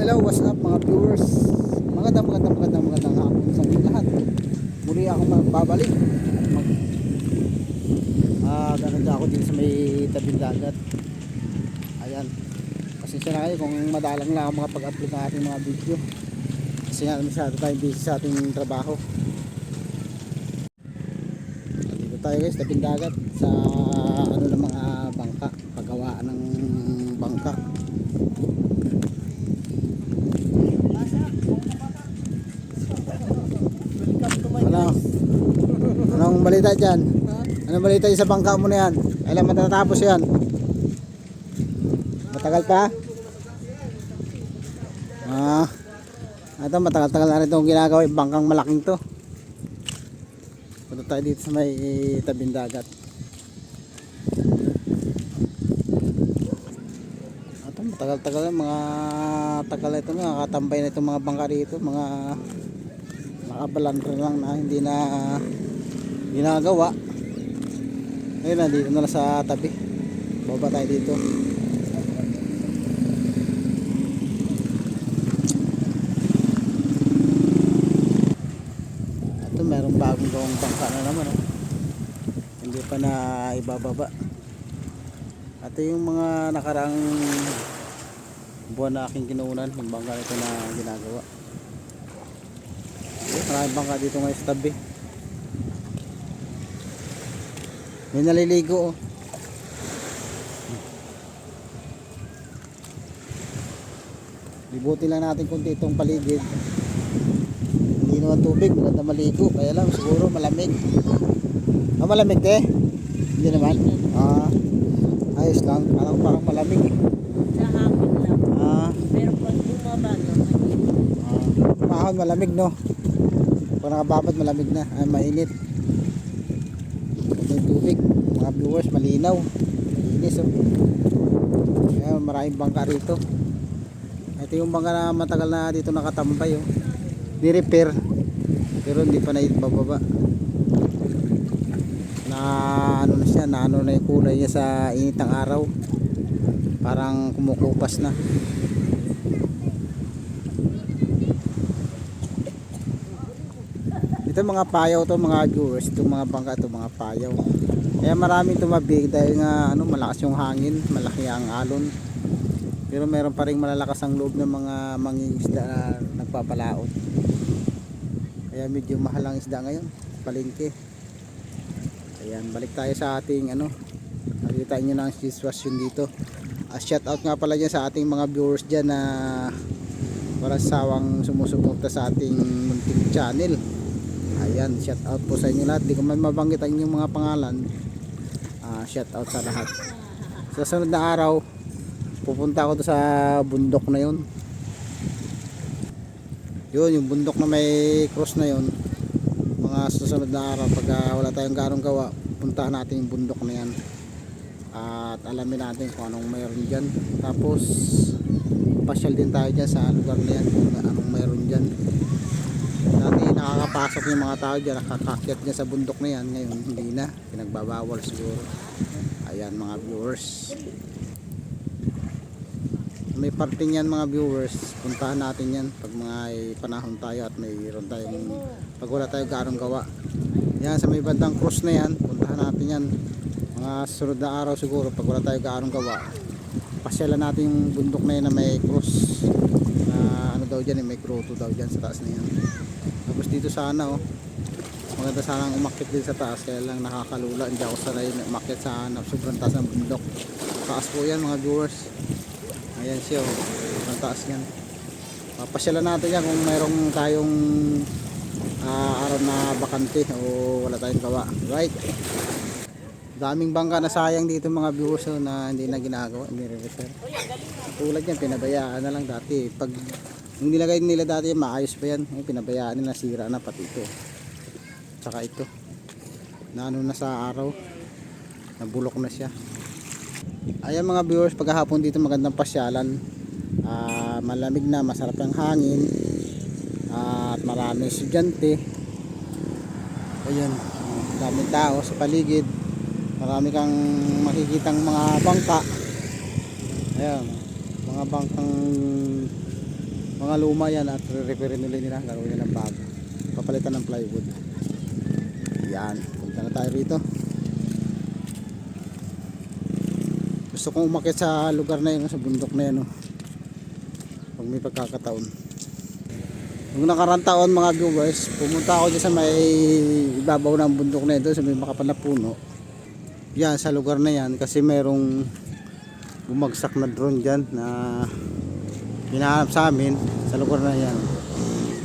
Hello, what's up mga viewers? Magandang hapon sa inyo lahat. Muli ako magbabalik. Ganda ako dito sa may tabing dagat. Ayan. Pasensya na kayo kung madalang lang ako makapag-upload ng ating mga video. Kasi nga masyado tayong busy sa ating trabaho. Dito tayo guys, tabing dagat sa ano ng mga bangka, paggawaan ng bangka. Anong balita dyan? Anong balita sa bangka mo na yan? Kailan matatapos yan? Matagal pa? Ito matagal-tagal na rin itong ginagawa yung bangkang malaking to. Punta tayo dito sa may tabing dagat. Ito matagal-tagal mga tagal ito, mga katambay na itong mga bangka dito, mga nakabalandra lang na hindi na ginagawa. Ayun na, dito na lang sa tabi. Baba tayo dito. Ito merong bagong gawang bangka na naman, oh. Hindi pa na ibababa. Ito yung mga nakaraang buwan na aking kinuunan, yung bangka nito na ginagawa. Maraming bangka dito ngayon sa tabi. May naliligo, oh. Libutin lang natin kung itong paligid. Hindi naman tubig, maganda maligo. Kaya lang siguro malamig. Malamig eh? Hindi naman. Ayos lang, parang malamig eh. Sa hapon lang. Pero pag bumaba naman. Mahon malamig, no? Pag nakababad malamig na, mainit. May tubig, mga viewers, malinaw, malinis, oh. Ayan, maraming bangka rito. Ito yung bangka na matagal na dito nakatambay, oh. Di-repair pero hindi pa na ibababa. Na ano na siya, na ano na yung kulay niya sa init ng araw, parang kumukupas na. Ito mga payaw to mga viewers, itong mga bangka to mga payaw. Kaya maraming tumabig dahil nga ano, malakas yung hangin, malaki ang alon. Pero meron pa ring malalakas ang loob ng mga mangingisda na nagpapalaot. Kaya medyo mahal ang isda ngayon, palengke. Ayan, balik tayo sa ating ano, nakita nyo na ang sitwasyon dito. Shout out nga pala dyan sa ating mga viewers dyan na walang sawang sumusuporta sa ating munting channel. Ayan, shout out po sa inyo lahat. Di ko man mabanggit ang inyong mga pangalan. Shout out sa lahat. Sa sunod na araw pupunta ako sa bundok na yun. Yung bundok na may cross na yun. Mga susunod na araw pag wala tayong ganong gawa, puntahan natin yung bundok na yan at alamin natin kung anong mayroon dyan. Tapos pasyal din tayo dyan sa lugar na yan kung anong mayroon dyan. Dati nakakapasok yung mga tao dyan, nakakakyat dyan sa bundok na yan. Ngayon hindi na, pinagbabawal siguro. Ayan mga viewers, may parte niyan mga viewers, puntahan natin yan pag mga panahon tayo at mayroon tayong, pag wala tayong ganong gawa. Yan sa may bandang cross na yan, puntahan natin yan mga sunod na araw siguro pag wala tayong ganong gawa. Pasyalan natin yung bundok na yan na may cross na ano daw dyan, may grotto daw dyan sa taas na yan. Tapos dito sana, oh, maganda sanang umakyat din sa taas, kaya lang nakakalula, hindi ako sanay umakyat sa hanap, sobrang taas ng bundok. Taas po yan mga viewers. Ayan siya, oh, sobrang taas yan. Pasyalan natin yan kung mayroong tayong araw na bakante o wala tayong gawa. Right, daming bangka na sayang dito mga viewers, oh, na hindi na ginagawa, hindi re-repair. Tulad yan, pinabayaan na lang dati. Pag yung nilagay nila dati, maayos pa yan. Pinabayaan nila, sira na pati ito. Tsaka ito, na ano na sa araw, nabulok na siya. Ayan mga viewers, paghahapon dito magandang pasyalan. Malamig na, masarap ang hangin, at maraming estudyante. Ayan, daming tao sa paligid, marami kang makikitang mga bangka. Ayan, mga bangkang mga luma yan at re-repairin ulit nila, gagawin nilang bago, papalitan ng plywood. Yan, punta na tayo rito. Gusto kong umakyat sa lugar na yun, sa bundok na yan, oh, pag may pagkakataon. Nung nakarang taon mga viewers, pumunta ako dyan sa may ibabaw ng bundok na ito, sa may makapal na puno. Yan, sa lugar na yan, kasi merong bumagsak na drone dyan na hinahanap sa amin sa lugar na yan,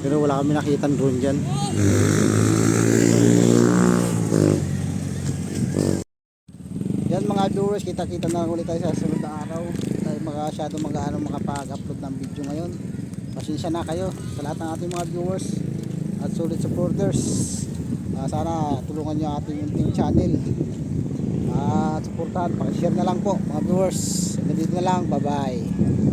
pero wala kami nakita ng drone dyan. Yan mga viewers, kita-kita na ulit tayo sa sunod na araw. Tayo masyado makapag-upload ng video ngayon. Pasensya na kayo sa lahat ng ating mga viewers at solid supporters. Sana tulungan nyo ating munting channel at supportahan, pakishare na lang po mga viewers. Hanggang dito na lang, bye bye.